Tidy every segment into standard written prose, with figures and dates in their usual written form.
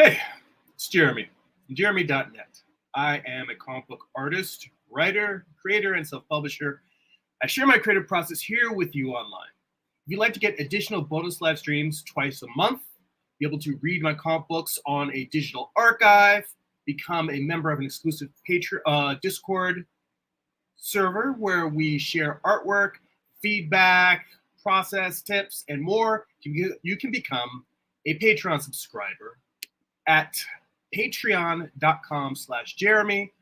Hey, it's Jeremy from Jeremy.net. I am a comic book artist, writer, creator, and self-publisher. I share my creative process here with you online. If you'd like to get additional bonus live streams twice a month, be able to read my comic books on a digital archive, become a member of an exclusive Discord server where we share artwork, feedback, process tips, and more, you can become a Patreon subscriber at patreon.com/Jeremy.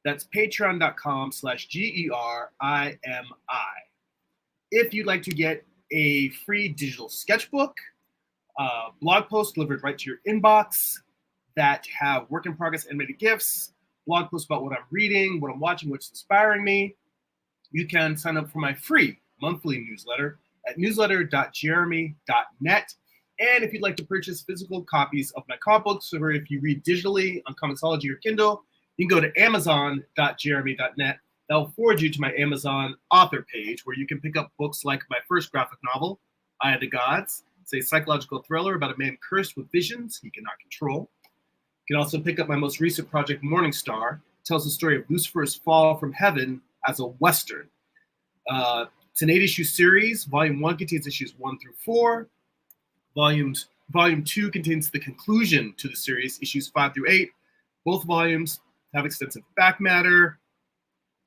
That's patreon.com/GERIMI. If you'd like to get a free digital sketchbook, blog posts delivered right to your inbox that have work in progress animated GIFs, blog posts about what I'm reading, what I'm watching, what's inspiring me, you can sign up for my free monthly newsletter at newsletter.jeremy.net. And if you'd like to purchase physical copies of my comic books, or if you read digitally on Comixology or Kindle, you can go to amazon.jeremy.net. That'll forward you to my Amazon author page where you can pick up books like my first graphic novel, Eye of the Gods. It's a psychological thriller about a man cursed with visions he cannot control. You can also pick up my most recent project, Morning Star. It tells the story of Lucifer's fall from heaven as a Western. It's an 8-issue series. Volume 1 contains issues 1 through 4. Volume 2 contains the conclusion to the series, issues 5 through 8. Both volumes have extensive back matter,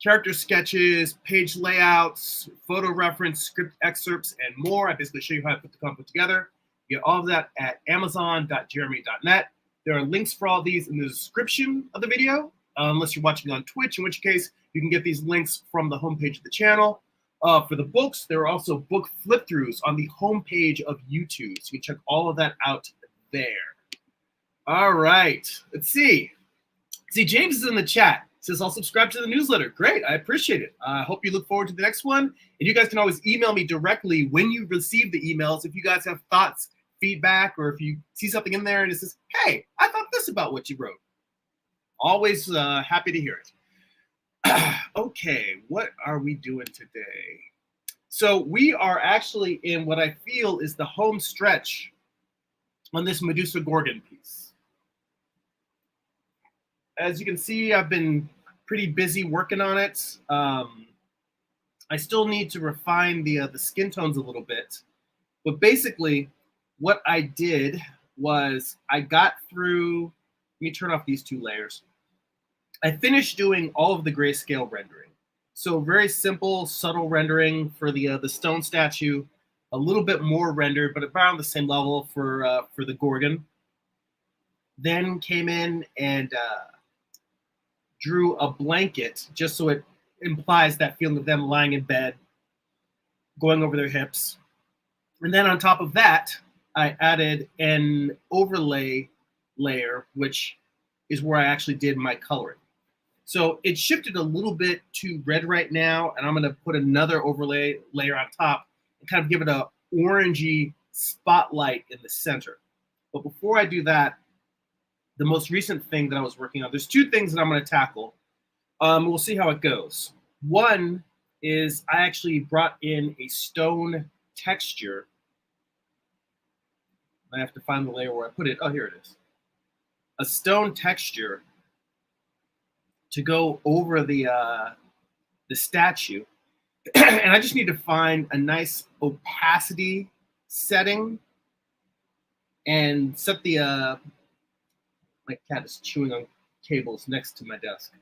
character sketches, page layouts, photo reference, script excerpts, and more. I basically show you how to put the comic book together. You get all of that at amazon.jeremy.net. There are links for all these in the description of the video, unless you're watching on Twitch, in which case you can get these links from the homepage of the channel. For the books, there are also book flip-throughs on the homepage of YouTube, so you can check all of that out there. All right, let's see. James is in the chat. Says, I'll subscribe to the newsletter. Great, I appreciate it. I hope you look forward to the next one. And you guys can always email me directly when you receive the emails if you guys have thoughts, feedback, or if you see something in there and it says, hey, I thought this about what you wrote. Always happy to hear it. Okay, what are we doing today? So we are actually in what I feel is the home stretch on this Medusa Gorgon piece. As you can see, I've been pretty busy working on it. I still need to refine the skin tones a little bit. But basically, what I did was I got through, let me turn off these two layers. I finished doing all of the grayscale rendering. So very simple, subtle rendering for the stone statue, a little bit more rendered, but around the same level for the Gorgon. Then came in and drew a blanket just so it implies that feeling of them lying in bed, going over their hips. And then on top of that, I added an overlay layer, which is where I actually did my coloring. So it shifted a little bit to red right now, and I'm going to put another overlay layer on top and kind of give it a orangey spotlight in the center. But before I do that, the most recent thing that I was working on, there's two things that I'm going to tackle. We'll see how it goes. One is I actually brought in a stone texture. I have to find the layer where I put it. Oh, here it is. A stone texture to go over the statue. And I just need to find a nice opacity setting and set the, my cat is chewing on cables next to my desk.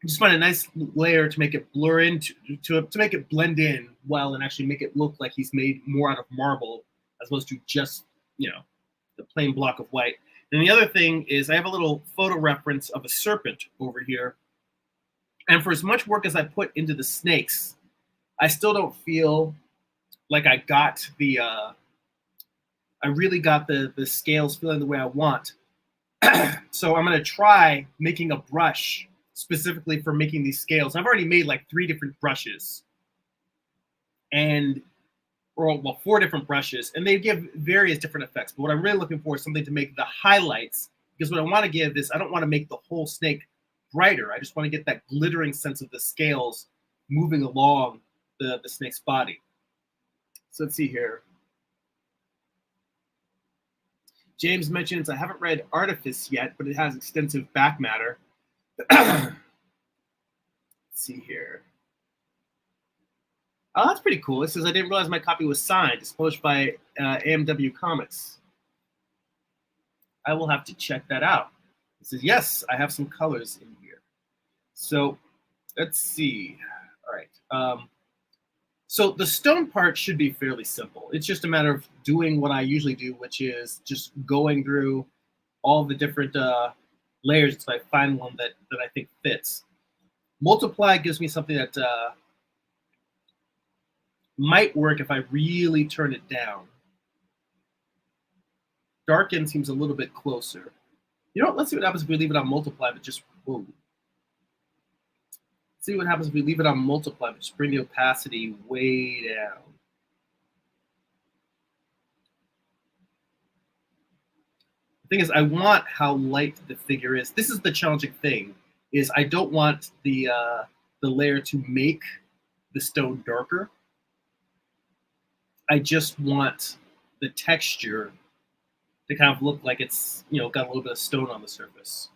Just find a nice layer to make it blur into, to make it blend in well and actually make it look like he's made more out of marble as opposed to just, you know, the plain block of white. And the other thing is I have a little photo reference of a serpent over here. And for as much work as I put into the snakes, I still don't feel like I got the, I really got the scales feeling the way I want. So I'm gonna try making a brush specifically for making these scales. I've already made like 3 different brushes. Well, 4 different brushes, and they give various different effects. But what I'm really looking for is something to make the highlights, because what I want to give is I don't want to make the whole snake brighter. I just want to get that glittering sense of the scales moving along the snake's body. So let's see here. James mentions, I haven't read Artifice yet, but it has extensive back matter. Let's see here. Oh, that's pretty cool. It says, I didn't realize my copy was signed. It's published by AMW Comics. I will have to check that out. It says, yes, I have some colors in here. So let's see. All right. So the stone part should be fairly simple. It's just a matter of doing what I usually do, which is just going through all the different layers until I find one that I think fits. Multiply gives me something that might work if I really turn it down. Darken seems a little bit closer. You know what? Let's see what happens if we leave it on multiply, but just whoa. See what happens if we leave it on multiply, but just bring the opacity way down. The thing is, I want how light the figure is. This is the challenging thing, is I don't want the layer to make the stone darker. I just want the texture to kind of look like it's, got a little bit of stone on the surface.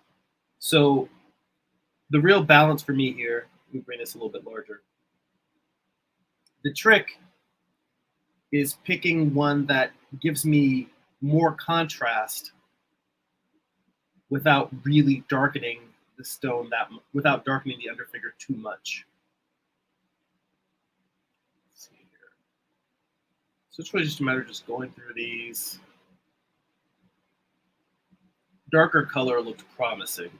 So the real balance for me here, let me bring this a little bit larger. The trick is picking one that gives me more contrast without really darkening the stone without darkening the underfigure too much. Let's see here. So it's really just a matter of just going through these. Darker color looked promising.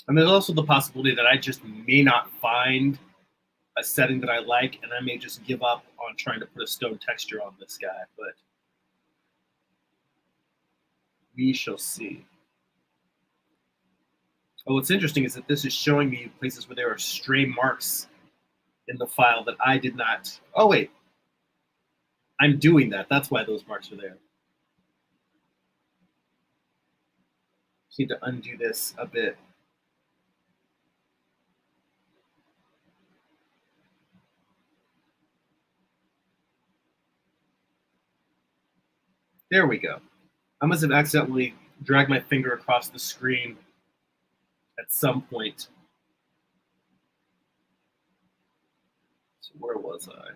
And there's also the possibility that I just may not find a setting that I like, and I may just give up on trying to put a stone texture on this guy, but we shall see. Oh, what's interesting is that this is showing me places where there are stray marks in the file that I did not. Oh, wait. I'm doing that. That's why those marks are there. Just need to undo this a bit. There we go. I must have accidentally dragged my finger across the screen at some point. So where was I?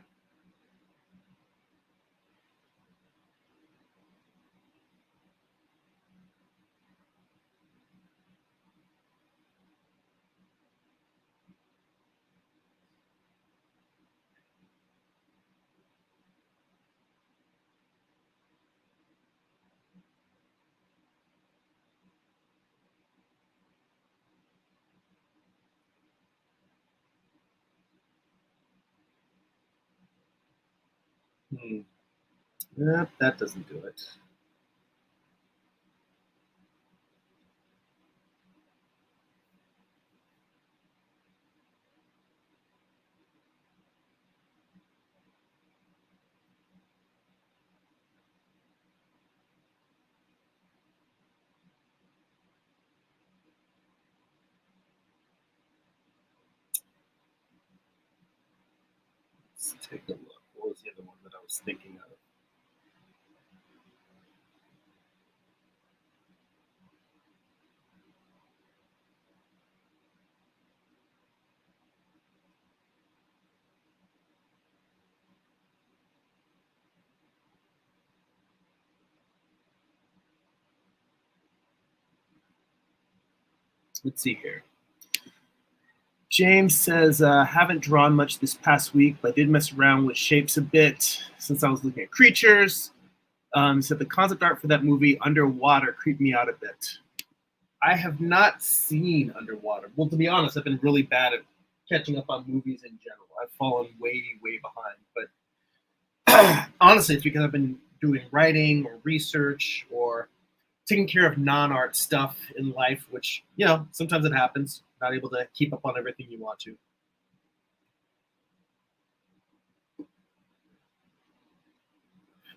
Yep, that doesn't do it. Let's take a look. What was the other one that I was thinking of? Let's see here. James says, haven't drawn much this past week, but did mess around with shapes a bit since I was looking at creatures. Said the concept art for that movie, Underwater, creeped me out a bit. I have not seen Underwater. Well, to be honest, I've been really bad at catching up on movies in general. I've fallen way, way behind. But honestly, it's because I've been doing writing or research or taking care of non-art stuff in life, which, sometimes it happens. Not able to keep up on everything you want to.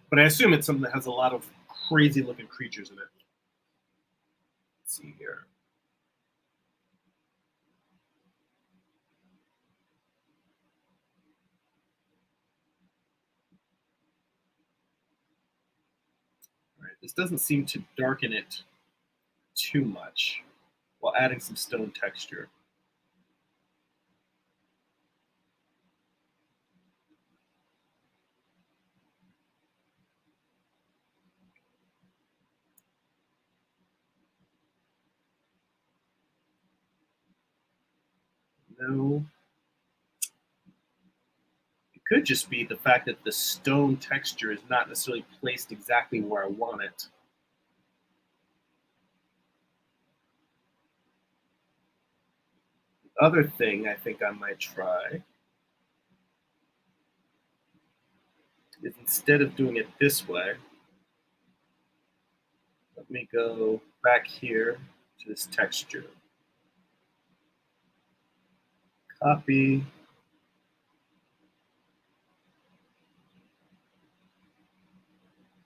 But I assume it's something that has a lot of crazy looking creatures in it. Let's see here. This doesn't seem to darken it too much while adding some stone texture. No, it could just be the fact that the stone texture is not necessarily placed exactly where I want it. The other thing I think I might try is instead of doing it this way, let me go back here to this texture. Copy.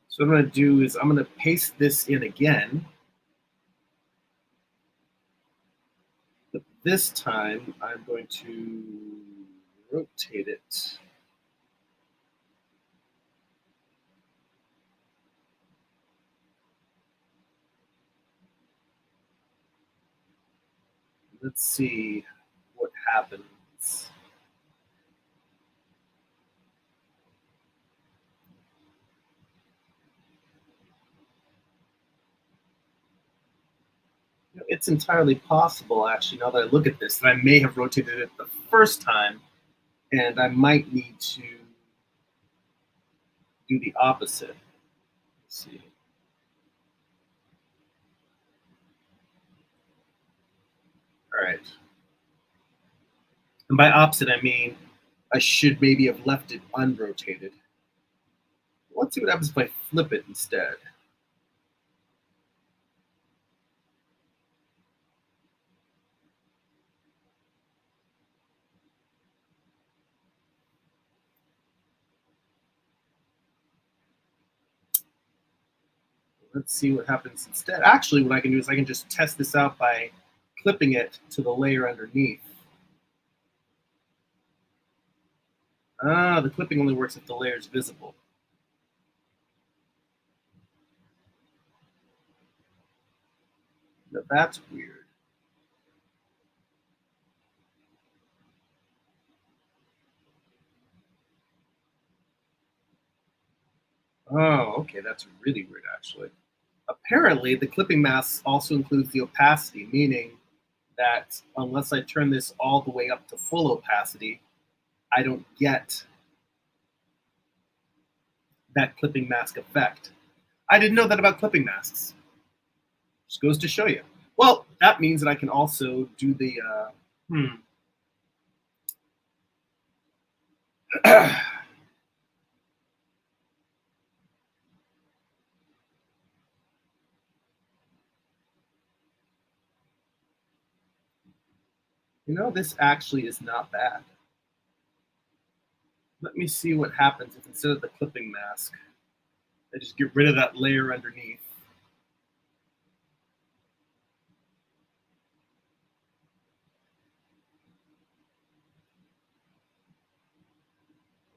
So what I'm going to do is I'm going to paste this in again. But this time I'm going to rotate it. Let's see what happens. It's entirely possible, actually, now that I look at this, that I may have rotated it the first time, and I might need to do the opposite. Let's see. All right. And by opposite, I mean I should maybe have left it unrotated. Let's see what happens if I flip it instead. Let's see what happens instead. Actually, what I can do is I can just test this out by clipping it to the layer underneath. Ah, the clipping only works if the layer is visible. Now that's weird. Oh, okay, that's really weird, actually. Apparently, the clipping mask also includes the opacity, meaning that unless I turn this all the way up to full opacity, I don't get that clipping mask effect. I didn't know that about clipping masks. Just goes to show you. Well, that means that I can also do the. This actually is not bad. Let me see what happens if instead of the clipping mask, I just get rid of that layer underneath.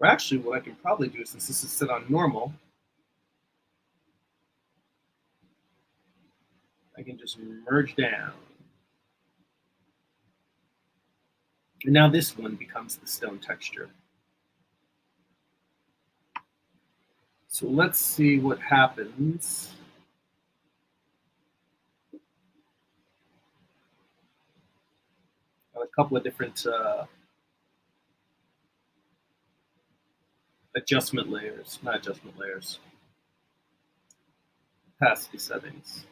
Or actually, what I can probably do, since this is set on normal, I can just merge down. And now this one becomes the stone texture. So let's see what happens. A couple of different adjustment layers, not adjustment layers, opacity settings.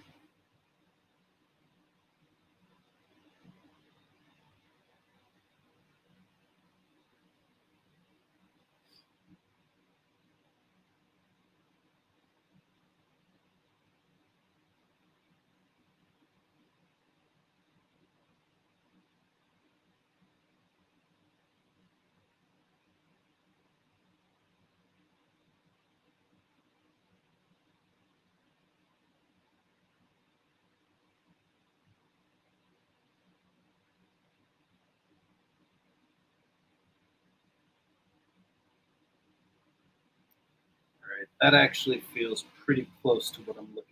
All right, that actually feels pretty close to what I'm looking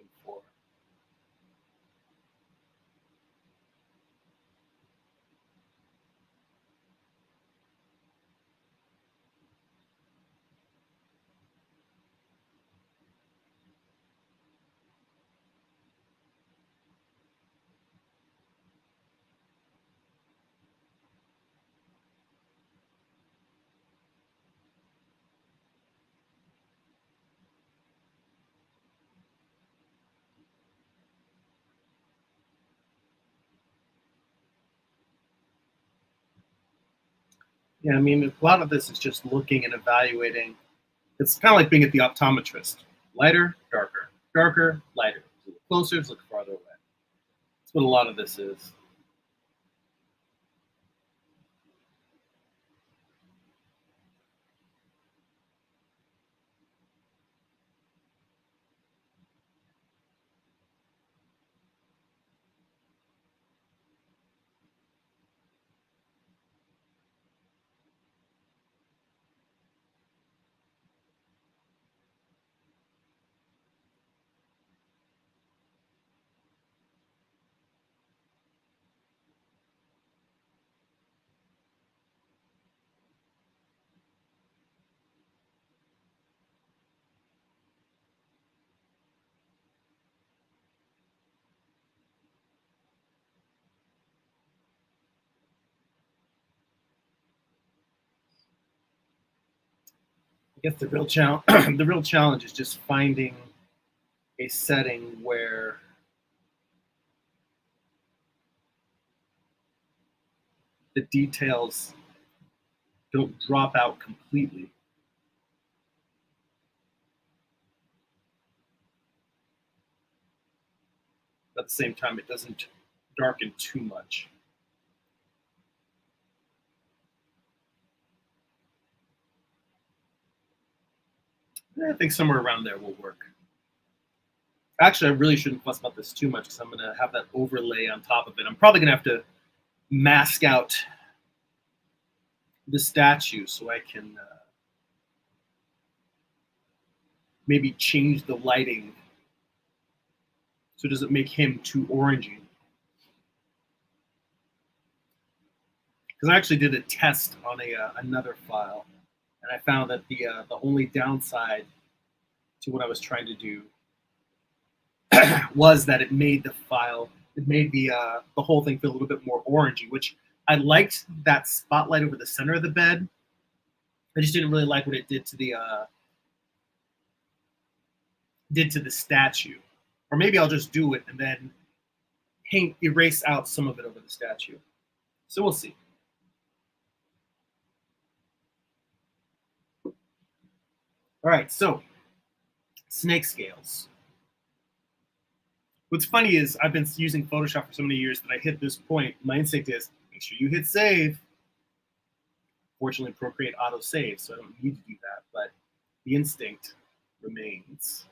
Yeah, I mean, a lot of this is just looking and evaluating. It's kind of like being at the optometrist. Lighter, darker, darker, lighter. Look closer, look farther away. That's what a lot of this is. I guess the real challenge, the real challenge is just finding a setting where the details don't drop out completely, but at the same time, it doesn't darken too much. I think somewhere around there will work. Actually, I really shouldn't fuss about this too much because I'm going to have that overlay on top of it. I'm probably going to have to mask out the statue so I can maybe change the lighting so it doesn't make him too orangey. Because I actually did a test on a another file, and I found that the only downside to what I was trying to do was that it made the whole thing feel a little bit more orangey, which I liked that spotlight over the center of the bed. I just didn't really like what it did to the statue. Or maybe I'll just do it and then paint erase out some of it over the statue. So we'll see. All right, so snake scales. What's funny is I've been using Photoshop for so many years that I hit this point. My instinct is make sure you hit save. Fortunately, Procreate auto saves, so I don't need to do that. But the instinct remains,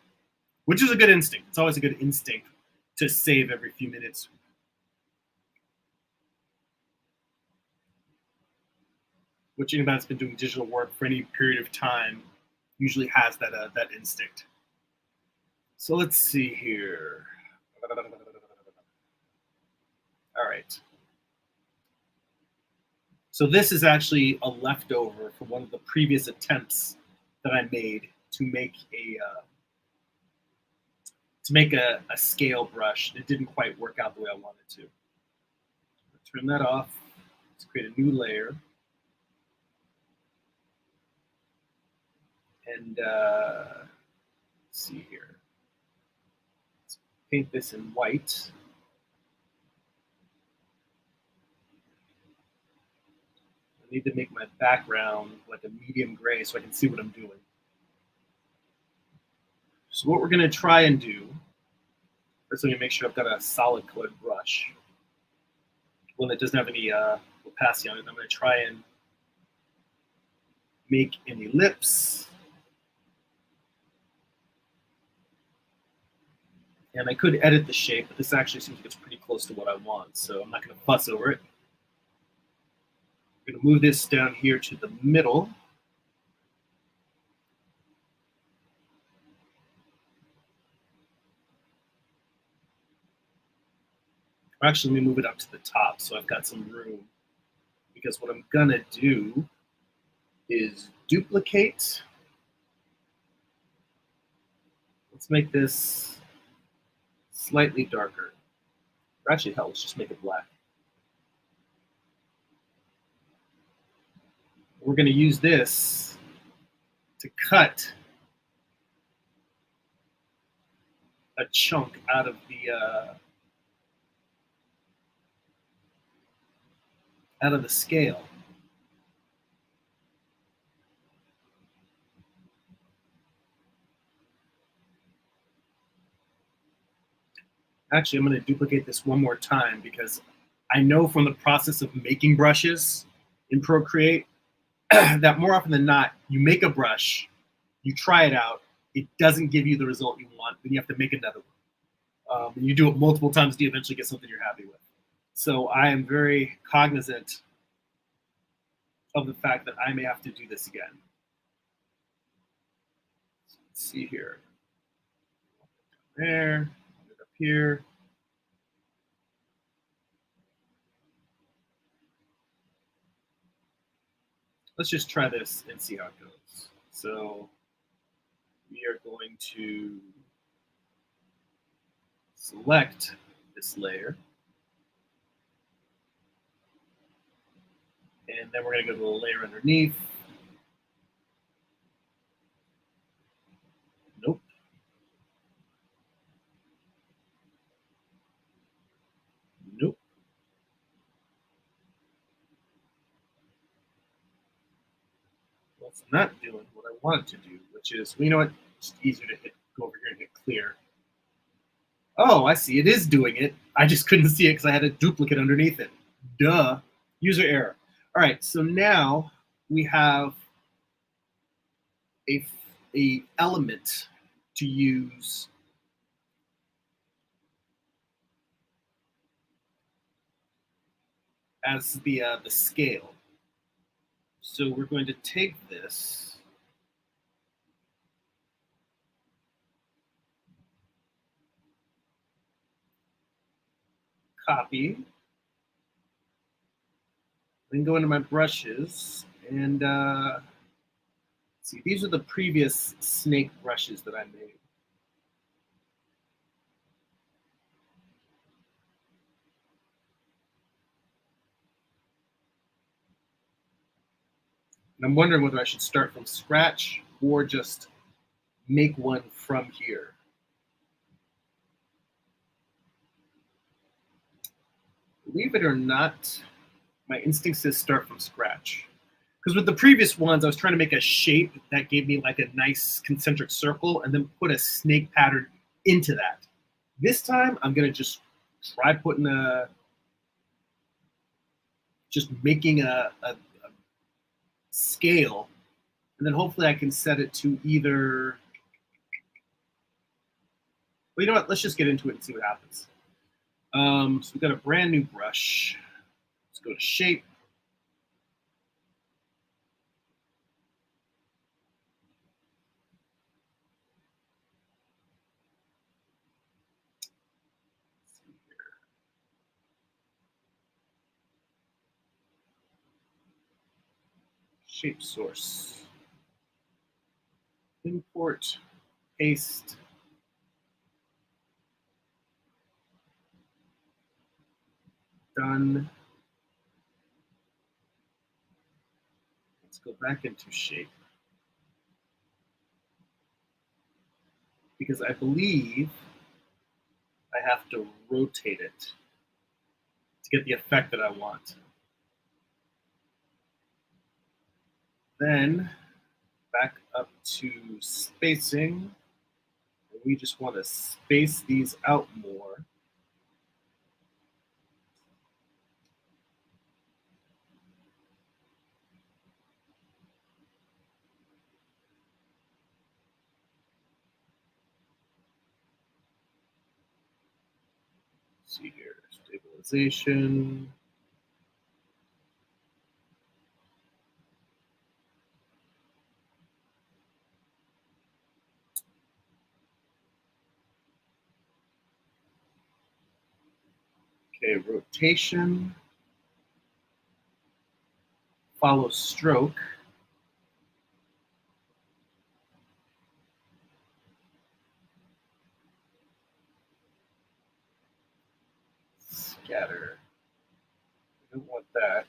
which is a good instinct. It's always a good instinct to save every few minutes. Which anybody that's been doing digital work for any period of time usually has that instinct. So let's see here. All right. So this is actually a leftover from one of the previous attempts that I made to make a scale brush. It didn't quite work out the way I wanted to. Turn that off. Let's create a new layer. And let's see here. Let's paint this in white. I need to make my background like a medium gray so I can see what I'm doing. So what we're going to try and do, first let me make sure I've got a solid colored brush, one that doesn't have any opacity on it. I'm going to try and make an ellipse. And I could edit the shape, but this actually seems like it's pretty close to what I want, so I'm not going to fuss over it. I'm going to move this down here to the middle. Or actually, let me move it up to the top so I've got some room. Because what I'm going to do is duplicate. Let's make this slightly darker. Or actually, hell, let's just make it black. We're going to use this to cut a chunk out of the scale. Actually, I'm going to duplicate this one more time because I know from the process of making brushes in Procreate that more often than not, you make a brush, you try it out, it doesn't give you the result you want, then you have to make another one. And you do it multiple times to eventually get something you're happy with. So I am very cognizant of the fact that I may have to do this again. So let's see here. There, up here. Let's just try this and see how it goes. So we are going to select this layer. And then we're going to go to the layer underneath. Nope. Nope. Well, it's not doing what I want it to do, which is, well, you know what? It's easier to go over here and hit clear. Oh, I see. It is doing it. I just couldn't see it because I had a duplicate underneath it. Duh. User error. All right. So now we have a element to use as the scale. So we're going to take this, copy, then go into my brushes, and see, these are the previous snake brushes that I made. And I'm wondering whether I should start from scratch or just make one from here. Believe it or not, my instinct says start from scratch. Because with the previous ones, I was trying to make a shape that gave me like a nice concentric circle and then put a snake pattern into that. This time, I'm going to just try putting just making a scale, and then hopefully I can set it to either, well, you know what, let's just get into it and see what happens. So we've got a brand new brush. Let's go to shape. Shape source. Import, paste. Done. Let's go back into shape. Because I believe I have to rotate it to get the effect that I want. Then back up to spacing. We just want to space these out more. Let's see here, stabilization. Okay, rotation. Follow stroke. Scatter. I don't want that.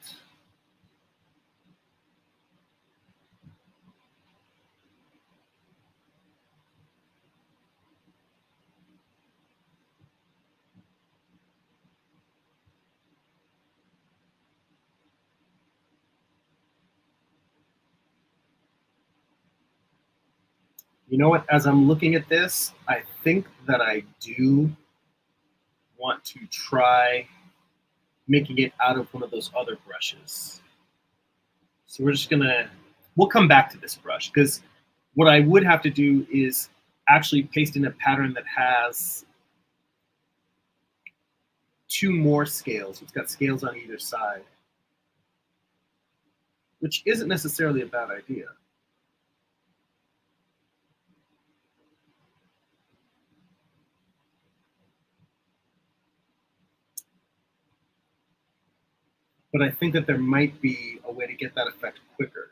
You know what? As I'm looking at this, I think that I do want to try making it out of one of those other brushes. So we'll come back to this brush because what I would have to do is actually paste in a pattern that has two more scales. It's got scales on either side, which isn't necessarily a bad idea. But I think that there might be a way to get that effect quicker.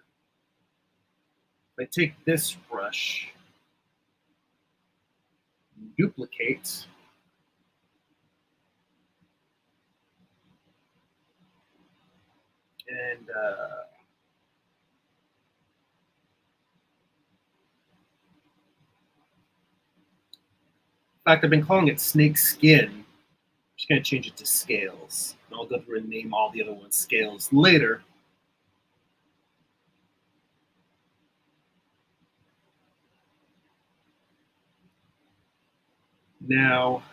If I take this brush, duplicate, and in fact, I've been calling it snake skin. I'm just going to change it to scales. And I'll go through and name all the other ones scales later. Now,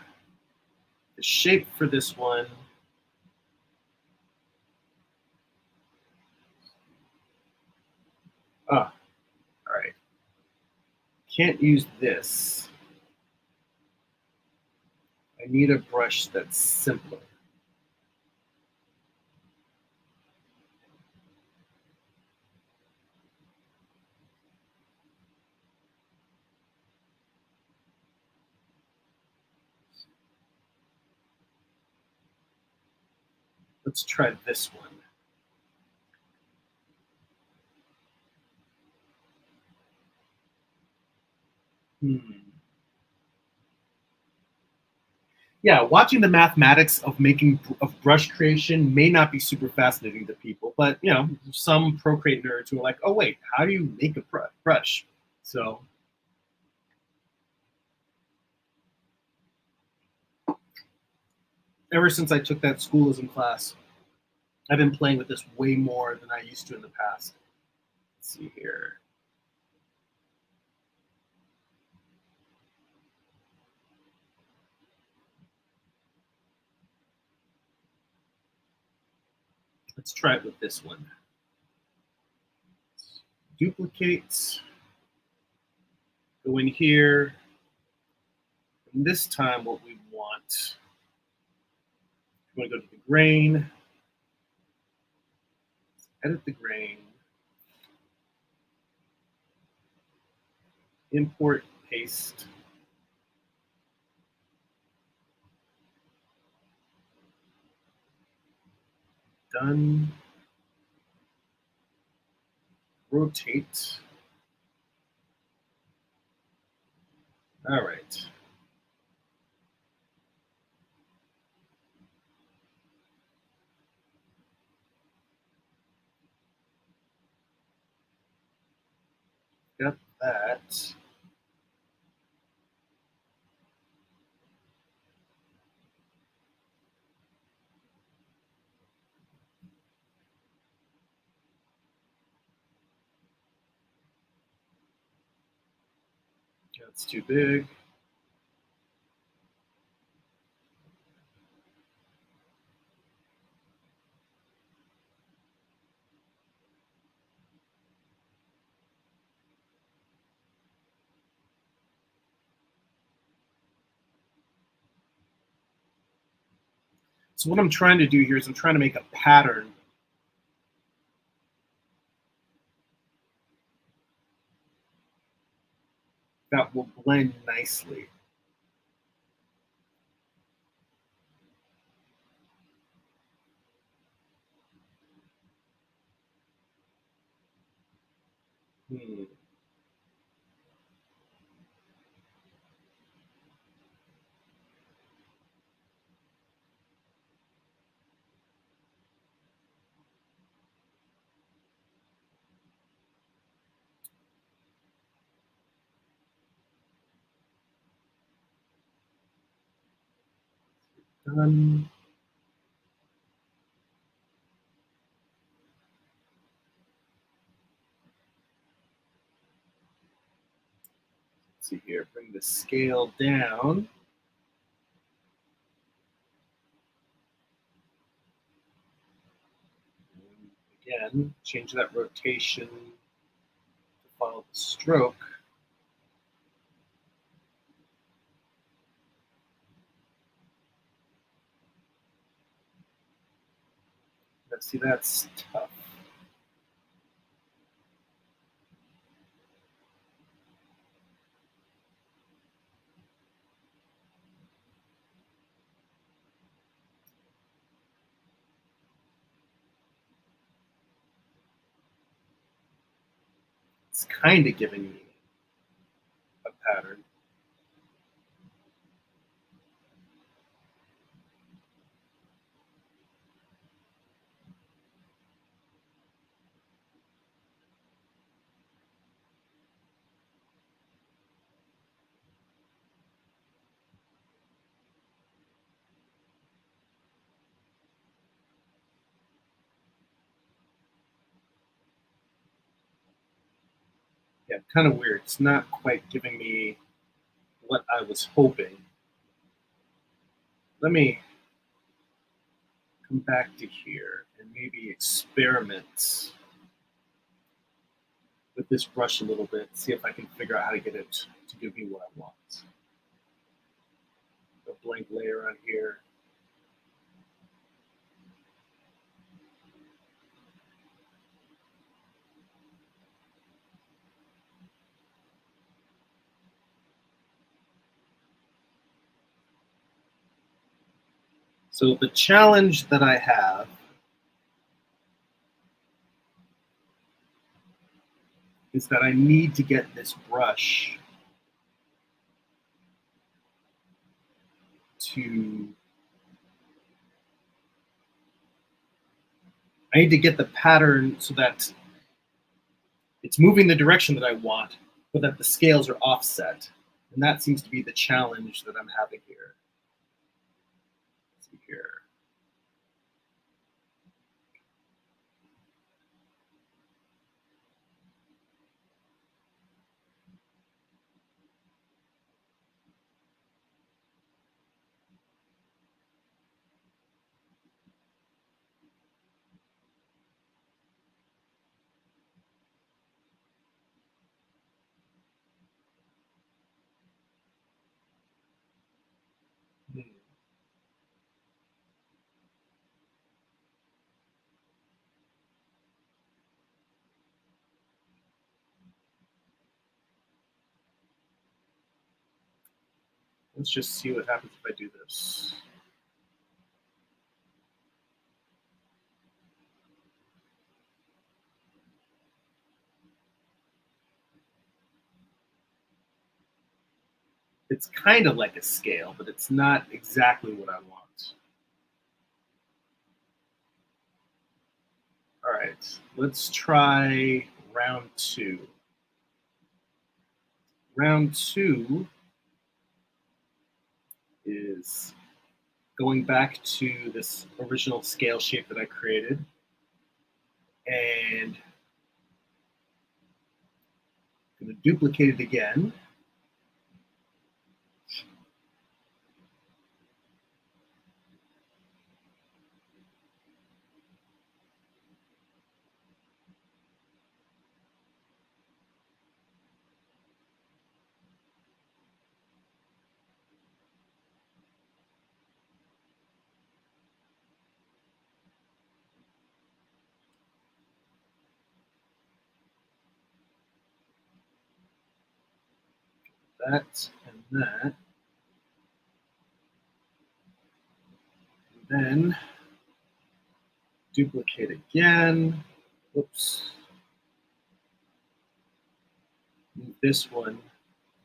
the shape for this one, all right. Can't use this. I need a brush that's simpler. Let's try this one. Yeah, watching the mathematics of brush creation may not be super fascinating to people, but some Procreate nerds who are like, oh wait, how do you make a brush? So ever since I took that schoolism class, I've been playing with this way more than I used to in the past. Let's see here. Let's try it with this one. Duplicate, go in here, and this time what we want, we want to go to the grain, edit the grain, import, paste, done, rotate. All right. Got that. That's too big. So what I'm trying to do here is I'm trying to make a pattern that will blend nicely. Hmm. Done. Let's see here, bring the scale down. again, change that rotation to follow the stroke. Now, see, that's tough. It's kind of giving me a pattern. Yeah, kind of weird. It's not quite giving me what I was hoping. Let me come back to here and maybe experiment with this brush a little bit, see if I can figure out how to get it to give me what I want. A blank layer on here. So the challenge that I have is that I need to get this brush to, I need to get the pattern so that it's moving the direction that I want, but that the scales are offset. And that seems to be the challenge that I'm having here. Let's see here. Hmm. Let's just see what happens if I do this. It's kind of like a scale, but it's not exactly what I want. All right, let's try round two. Round two is going back to this original scale shape that I created and I'm going to duplicate it again. That and that. And then duplicate again. Whoops. Move this one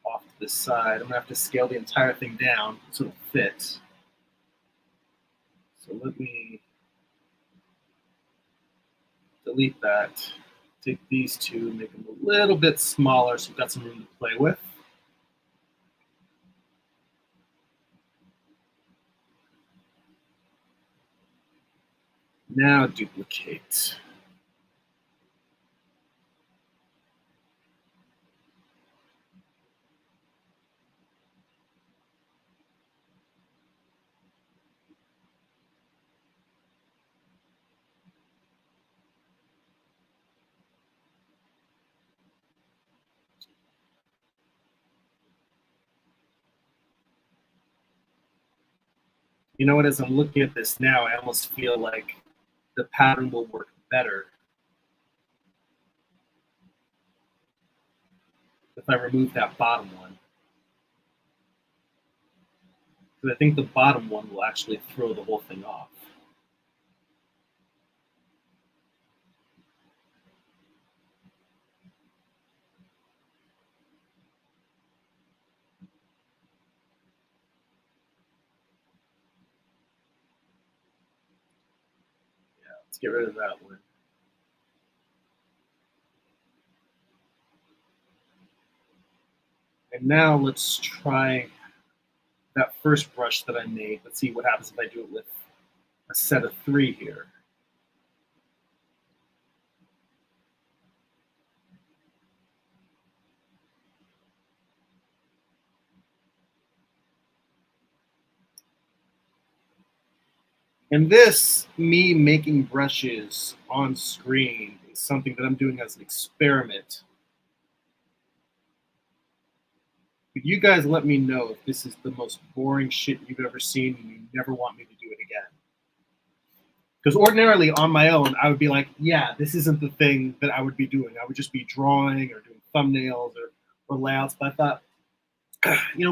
off to the side. I'm gonna have to scale the entire thing down so it'll fit. So let me delete that. Take these two, make them a little bit smaller so we've got some room to play with. Now duplicate. You know what, as I'm looking at this now, I almost feel like the pattern will work better if I remove that bottom one. Because I think the bottom one will actually throw the whole thing off. Yeah, let's get rid of that one. And now let's try that first brush that I made. Let's see what happens if I do it with a set of 3 here. And this, me making brushes on screen, is something that I'm doing as an experiment. But you guys let me know if this is the most boring shit you've ever seen and you never want me to do it again. Because ordinarily on my own, I would be like, yeah, this isn't the thing that I would be doing. I would just be drawing or doing thumbnails or layouts. But I thought,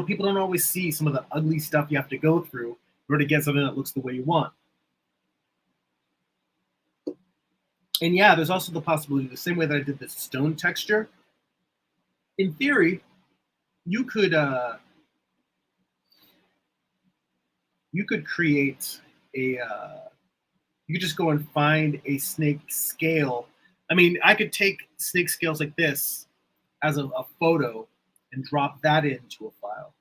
people don't always see some of the ugly stuff you have to go through in order to get something that looks the way you want. And yeah, there's also the possibility, the same way that I did this stone texture. In theory, you could create a you could just go and find a snake scale. I mean, I could take snake scales like this as a photo and drop that into a file.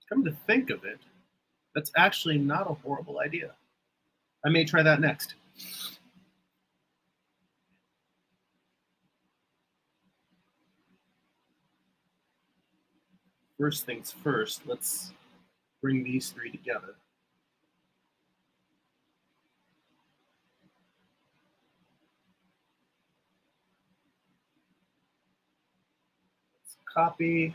Come to think of it, that's actually not a horrible idea. I may try that next. First things first, let's bring these 3 together. Let's copy.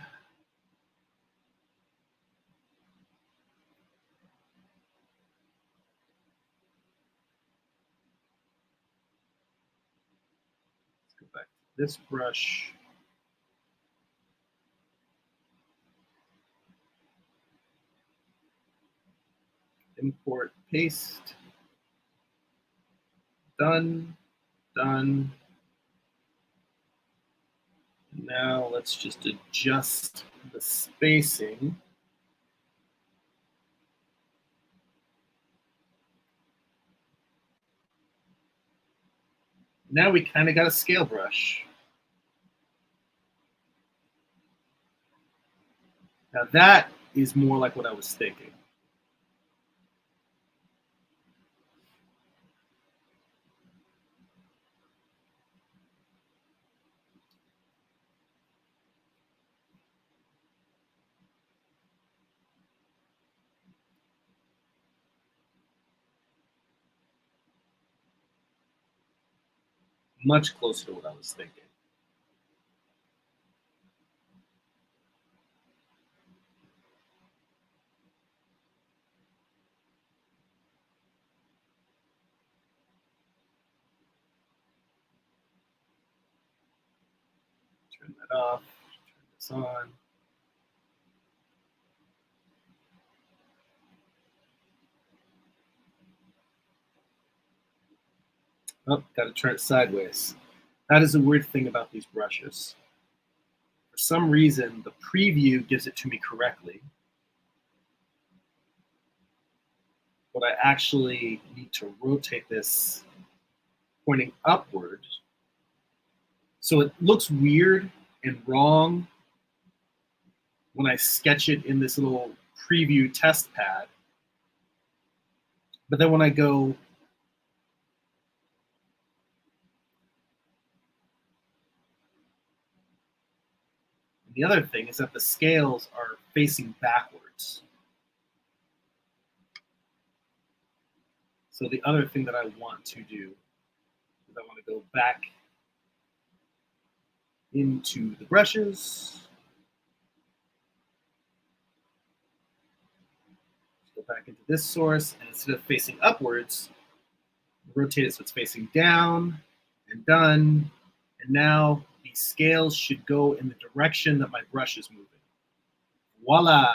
Let's go back to this brush. Import, paste. Done, done. Now let's just adjust the spacing. Now we kind of got a scale brush. Now that is more like what I was thinking. Much closer to what I was thinking. Turn that off, turn this on. Oh, got to turn it sideways. That is a weird thing about these brushes. For some reason, the preview gives it to me correctly, but I actually need to rotate this pointing upward. So it looks weird and wrong when I sketch it in this little preview test pad. But then when I go the other thing is that the scales are facing backwards. So the other thing that I want to do is I want to go back into the brushes. Go back into this source, and instead of facing upwards, rotate it so it's facing down, and done. And now the scales should go in the direction that my brush is moving. Voila!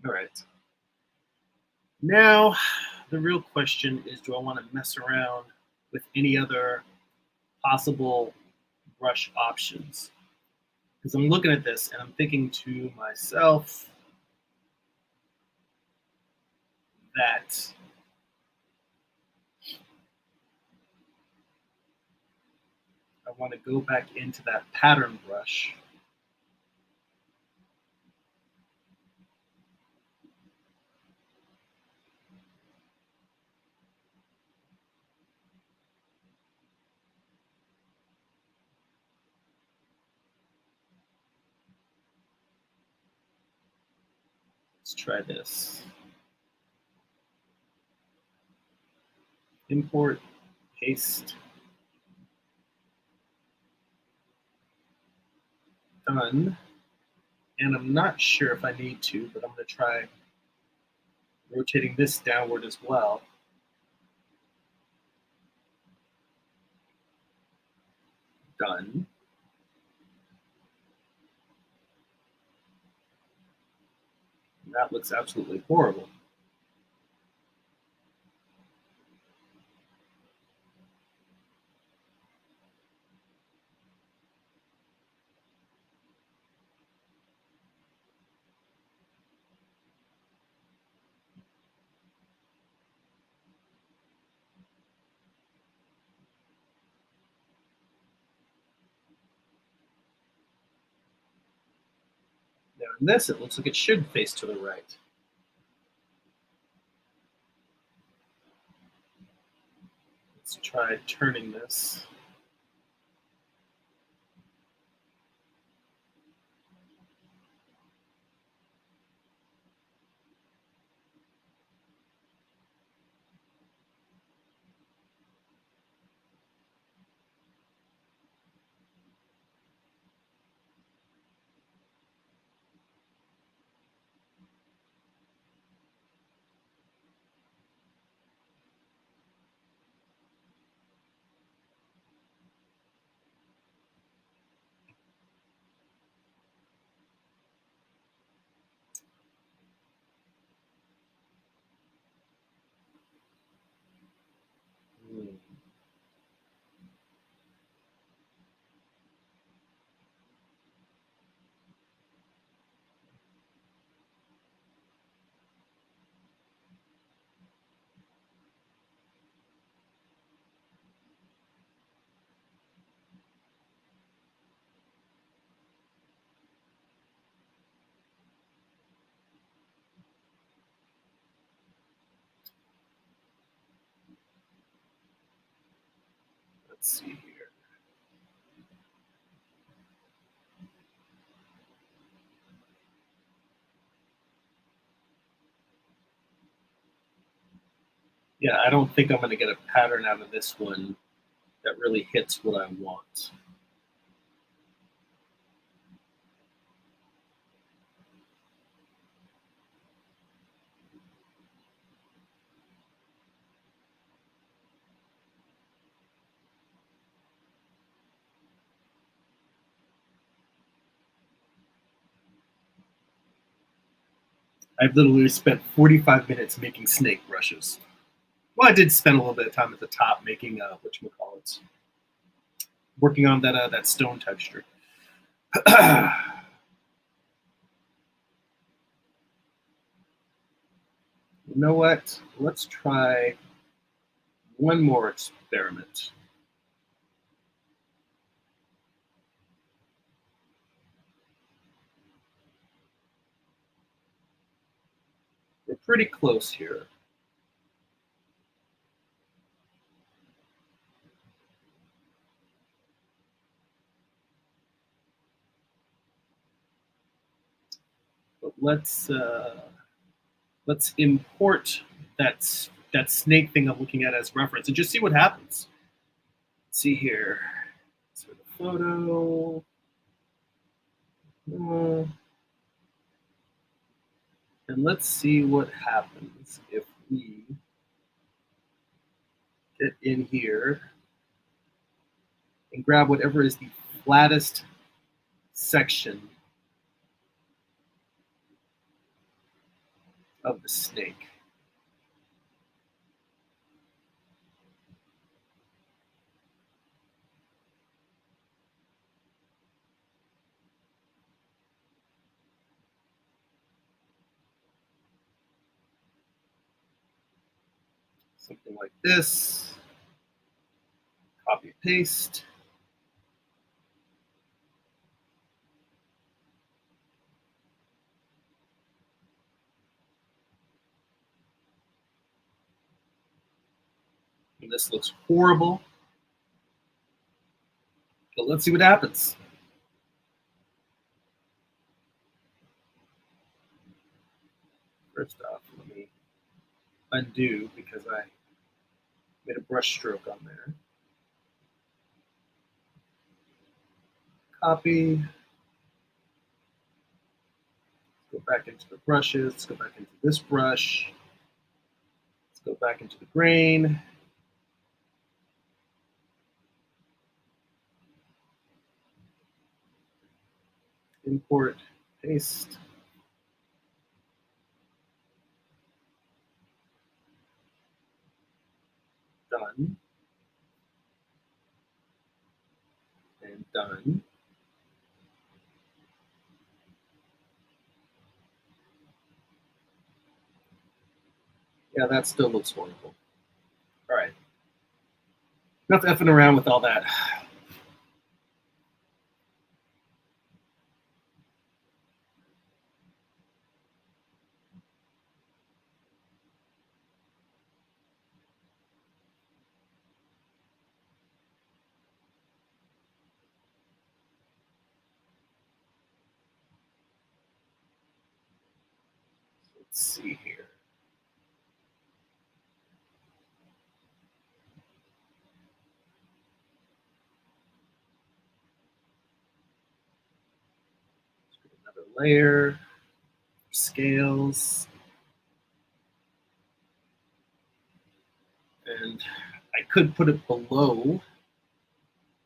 All right. Now, the real question is, do I want to mess around with any other possible brush options? Because I'm looking at this and I'm thinking to myself that I want to go back into that pattern brush. Let's try this. Import, paste, done. And I'm not sure if I need to, but I'm going to try rotating this downward as well. Done. And that looks absolutely horrible. Now in this, it looks like it should face to the right. Let's try turning this. Let's see here. Yeah, I don't think I'm going to get a pattern out of this one that really hits what I want. I've literally spent 45 minutes making snake brushes. Well, I did spend a little bit of time at the top making whatchamacallits, working on that stone texture. You know what? Let's try one more experiment. We're pretty close here. let's import that snake thing I'm looking at as reference and just see what happens. Let's see here. So the photo. And let's see what happens if we get in here and grab whatever is the flattest section of the snake. Something like this. Copy, paste. And this looks horrible. But let's see what happens. First off, let me undo because I made a brush stroke on there. Copy. Let's go back into the brushes. Let's go back into this brush. Let's go back into the grain. Import, paste. Done. And done. Yeah, that still looks horrible. All right. Enough effing around with all that. Let's see here. Another layer, scales. And I could put it below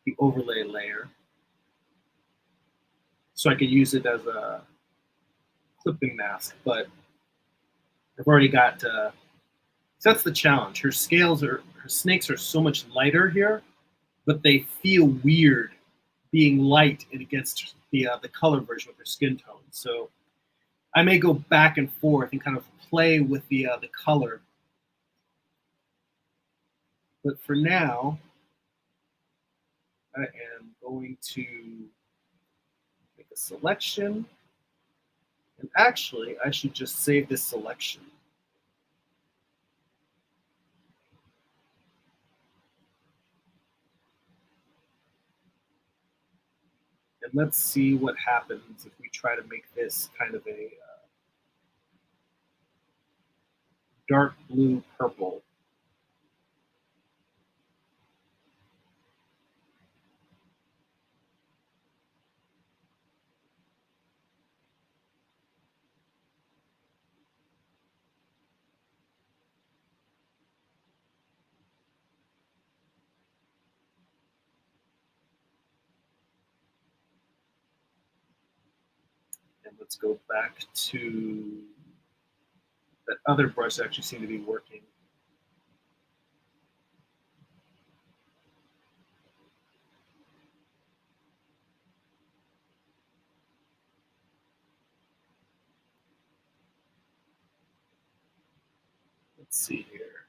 the overlay layer so I could use it as a clipping mask, but I've already got, so that's the challenge. Her snakes are so much lighter here, but they feel weird being light and against the color version with their skin tone. So I may go back and forth and kind of play with the color. But for now, I am going to make a selection. And actually, I should just save this selection. And let's see what happens if we try to make this kind of a dark blue purple. And let's go back to that other brush that actually seemed to be working. Let's see here.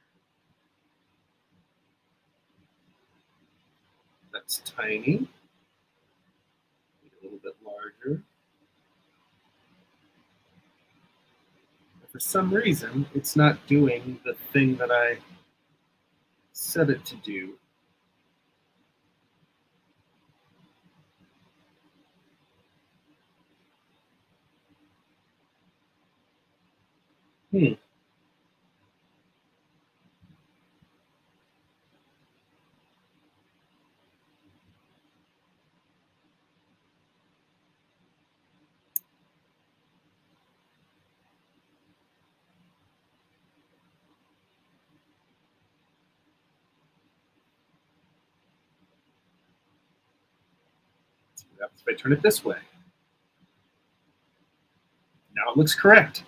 That's tiny. A little bit larger. For some reason, it's not doing the thing that I set it to do. Hmm. If I turn it this way, now it looks correct.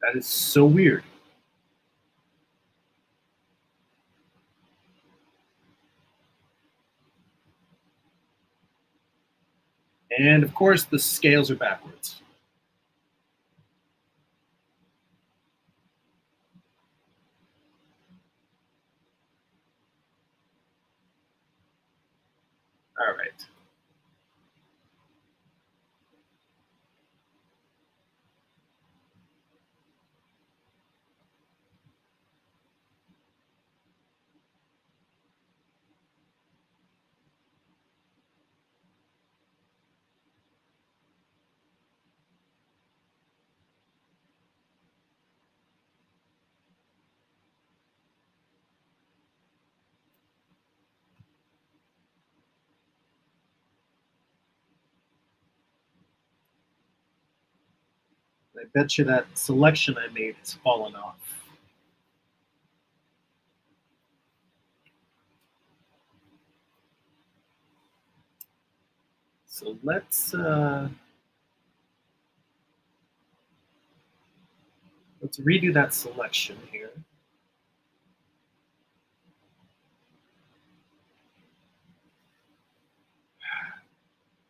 That is so weird. And of course, the scales are backwards. All right. I bet you that selection I made has fallen off. So let's redo that selection here.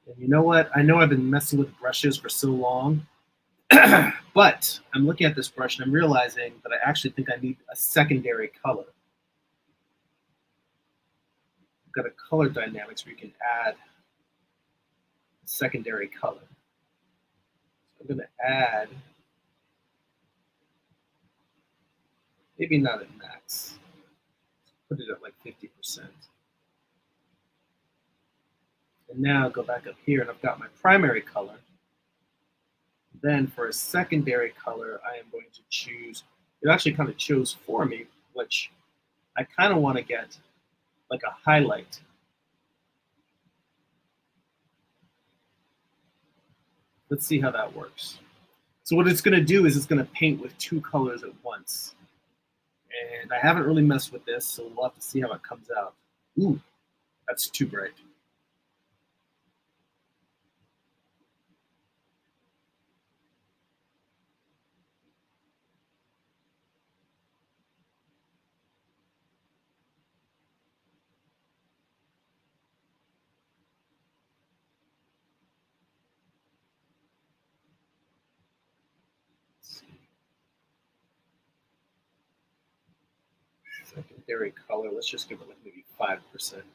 And you know what? I know I've been messing with brushes for so long, but I'm looking at this brush and I'm realizing that I actually think I need a secondary color. I've got a color dynamics where you can add a secondary color. So I'm going to add, maybe not at max, put it at like 50%. And now go back up here and I've got my primary color. Then for a secondary color, I am going to choose, it actually kind of chose for me, which I kind of want to get like a highlight. Let's see how that works. So what it's going to do is it's going to paint with two colors at once. And I haven't really messed with this, so we'll have to see how it comes out. Ooh, that's too bright. Secondary color, let's just give it like maybe 5%,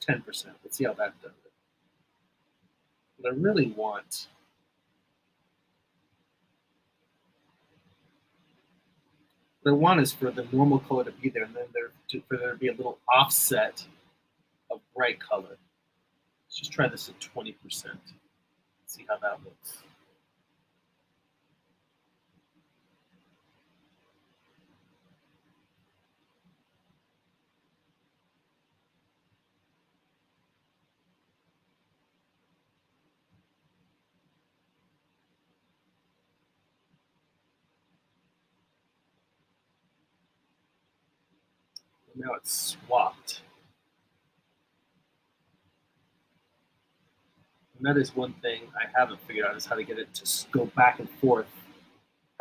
10%. Let's see how that does it. What I really what I want is for the normal color to be there, and then for there to be a little offset of bright color. Let's just try this at 20%. See how that looks. Now it's swapped. And that is one thing I haven't figured out is how to get it to go back and forth,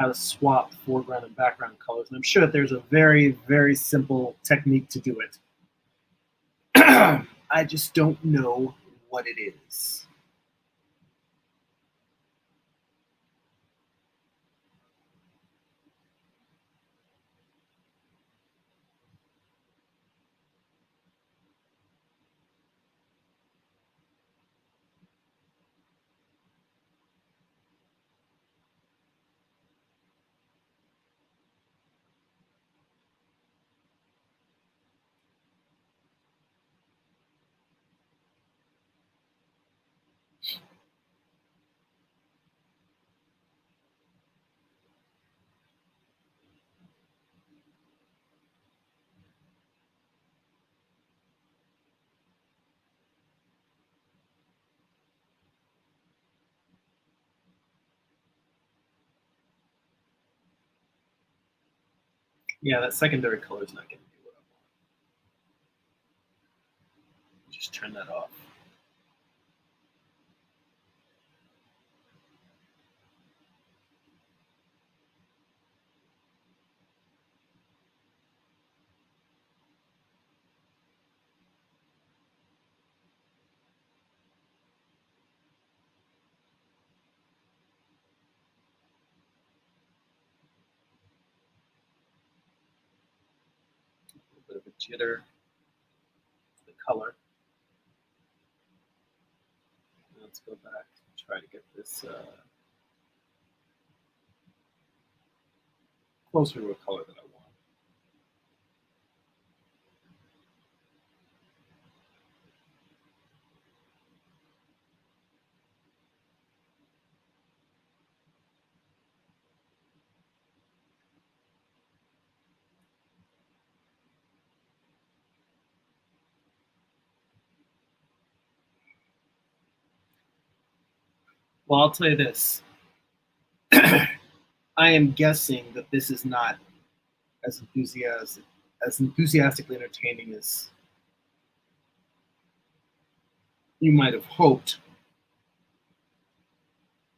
how to swap foreground and background colors. And I'm sure that there's a very, very simple technique to do it. I just don't know what it is. Yeah, that secondary color is not going to do what I want. Just turn that off. A little bit of a jitter. The color. Let's go back and try to get this closer to a color that I want. Well, I'll tell you this. I am guessing that this is not as enthusiastically entertaining as you might have hoped.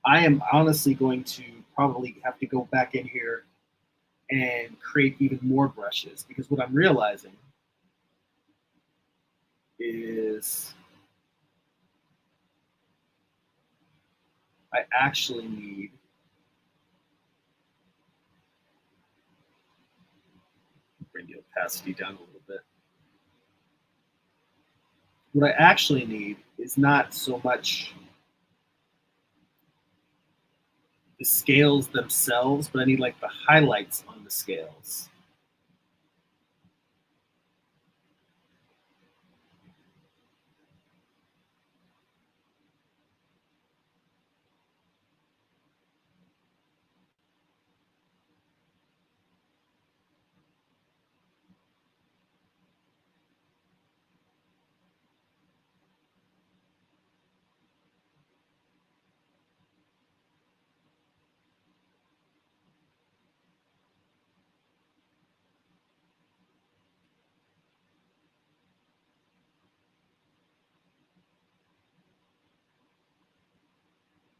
I am honestly going to probably have to go back in here and create even more brushes because what I'm realizing is I actually need bring the opacity down a little bit. What I actually need is not so much the scales themselves, but I need like the highlights on the scales.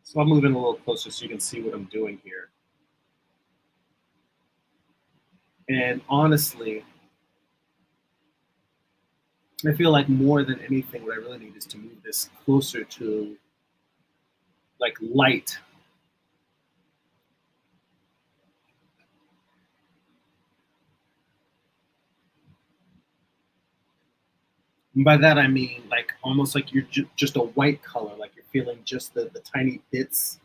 So I'll move in a little closer so you can see what I'm doing here. And honestly, I feel like more than anything, what I really need is to move this closer to like light. And by that I mean like almost like you're just a white color, like you're feeling just the tiny bits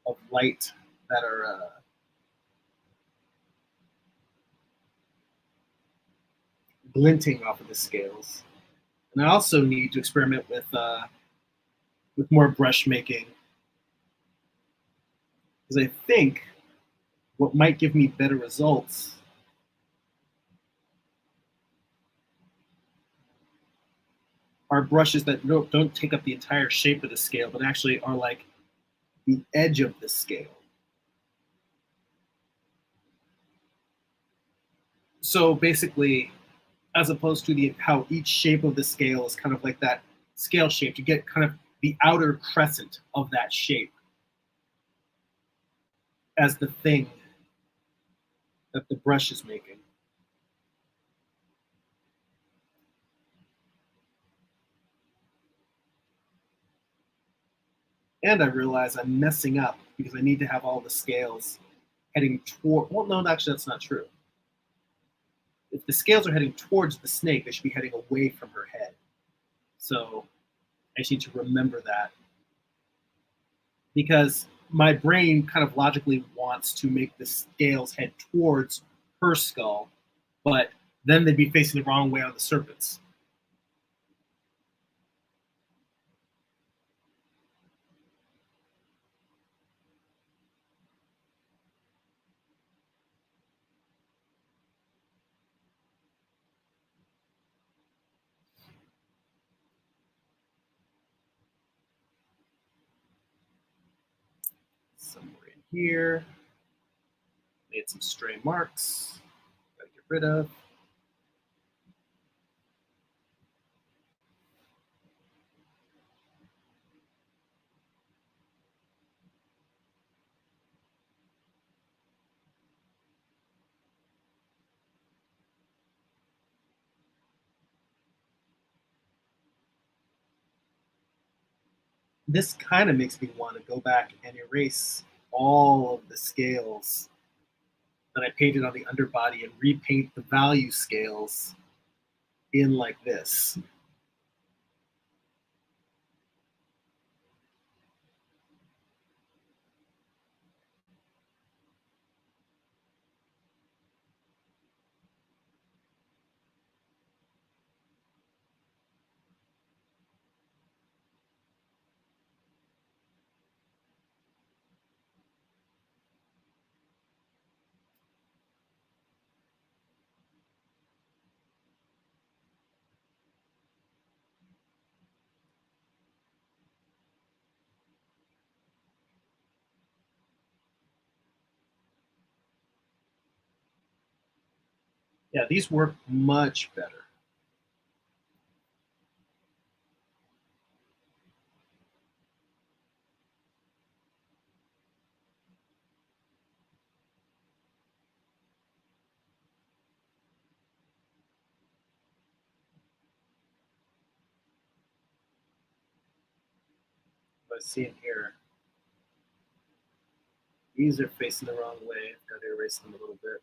of light that are glinting off of the scales. And I also need to experiment with more brush making because I think what might give me better results are brushes that don't take up the entire shape of the scale, but actually are like the edge of the scale. So basically, as opposed to the how each shape of the scale is kind of like that scale shape, you get kind of the outer crescent of that shape as the thing that the brush is making. And I realize I'm messing up because I need to have all the scales heading toward. Well, no, actually, that's not true. If the scales are heading towards the snake, they should be heading away from her head. So I just need to remember that because my brain kind of logically wants to make the scales head towards her skull, but then they'd be facing the wrong way on the serpents. Somewhere in here, made some stray marks. Gotta get rid of. This kind of makes me want to go back and erase all of the scales that I painted on the underbody and repaint the value scales in like this. Yeah, these work much better. But see in here, these are facing the wrong way. I've got to erase them a little bit.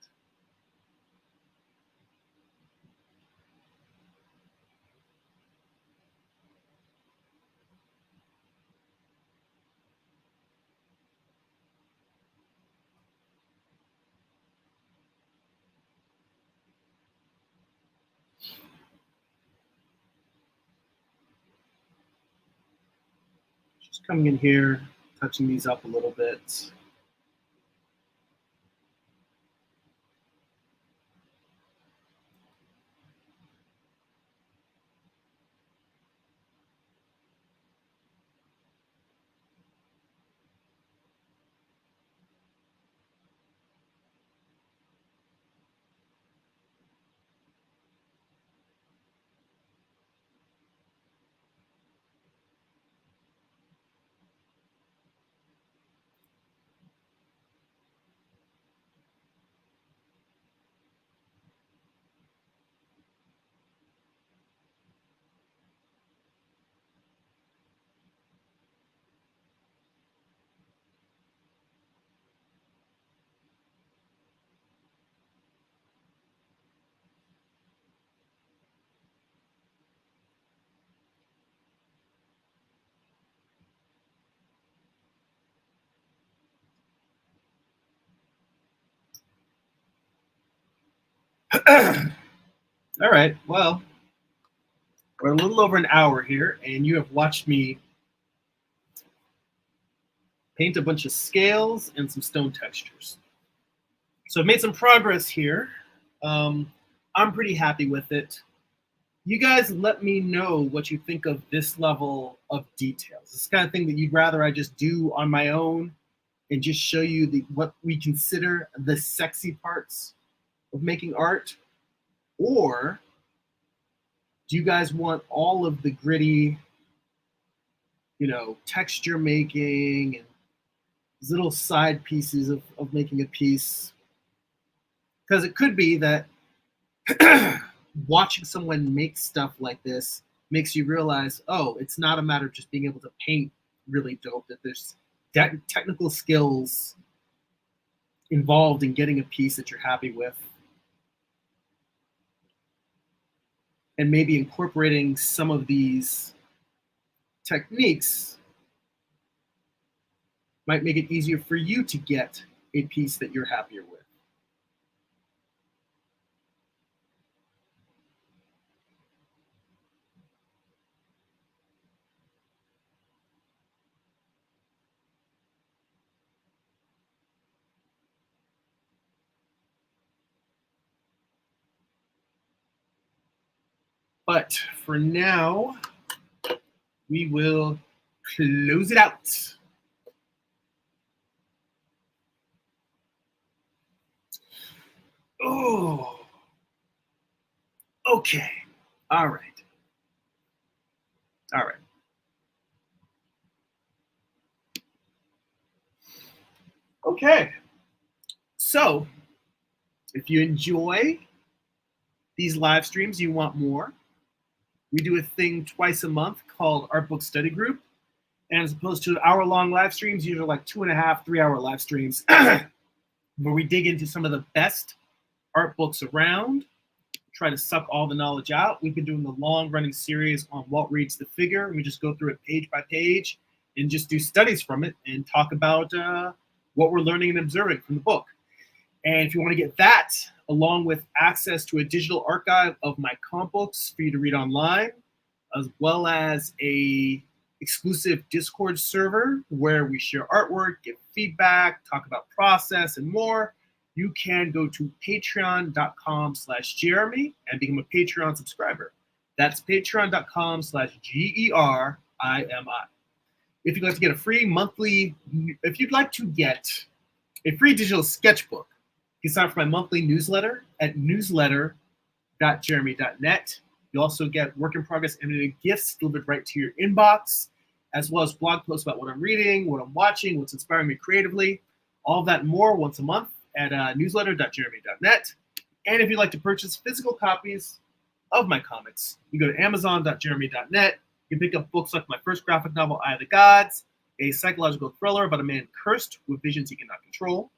Just coming in here, touching these up a little bit. All right, well, we're a little over an hour here, and you have watched me paint a bunch of scales and some stone textures. So I've made some progress here. I'm pretty happy with it. You guys let me know what you think of this level of details. This kind of thing that you'd rather I just do on my own and just show you what we consider the sexy parts of making art, or do you guys want all of the gritty, texture making and little side pieces of making a piece? Because it could be that watching someone make stuff like this makes you realize, oh, it's not a matter of just being able to paint really dope, that there's technical skills involved in getting a piece that you're happy with, and maybe incorporating some of these techniques might make it easier for you to get a piece that you're happier with. But for now, we will close it out. Oh, Okay. All right. All right. Okay. So if you enjoy these live streams, you want more, we do a thing twice a month called Art Book Study Group. And as opposed to hour-long live streams, usually like 2.5, 3-hour live streams, where we dig into some of the best art books around, try to suck all the knowledge out. We've been doing the long-running series on Walt Reed's The Figure. We just go through it page by page and just do studies from it and talk about what we're learning and observing from the book. And if you want to get that, along with access to a digital archive of my comic books for you to read online, as well as a exclusive Discord server where we share artwork, give feedback, talk about process, and more, you can go to patreon.com/Jeremy and become a Patreon subscriber. That's patreon.com/GERIMI. If you'd like to get a free monthly, if you'd like to get a free digital sketchbook, you can sign up for my monthly newsletter at newsletter.jeremy.net. You also get work in progress animated gifts delivered right to your inbox, as well as blog posts about what I'm reading, what I'm watching, what's inspiring me creatively. All of that and more once a month at newsletter.jeremy.net. And if you'd like to purchase physical copies of my comics, you go to amazon.jeremy.net. You can pick up books like my first graphic novel, Eye of the Gods, a psychological thriller about a man cursed with visions he cannot control.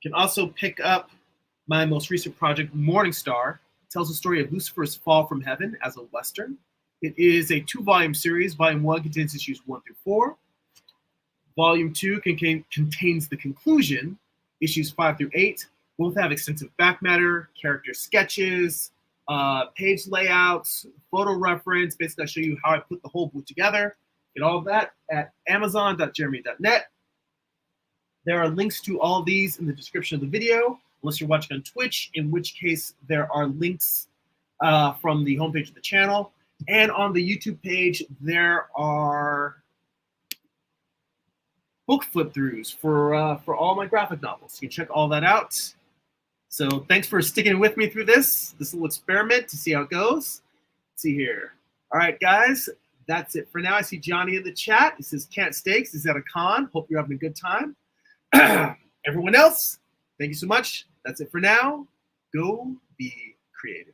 You can also pick up my most recent project, Morning Star. It tells the story of Lucifer's fall from heaven as a Western. It is a 2-volume series. Volume 1 contains issues 1 through 4. Volume 2 contains the conclusion, issues 5 through 8. Both have extensive back matter, character sketches, page layouts, photo reference. Basically, I show you how I put the whole book together. Get all of that at amazon.jeremy.net. There are links to all of these in the description of the video, unless you're watching on Twitch, in which case there are links from the homepage of the channel. And on the YouTube page, there are book flip-throughs for all my graphic novels. You can check all that out. So thanks for sticking with me through this little experiment to see how it goes. Let's see here. All right, guys, that's it for now. I see Johnny in the chat. He says, can't stakes. He's at a con. Hope you're having a good time. Everyone else, thank you so much. That's it for now. Go be creative.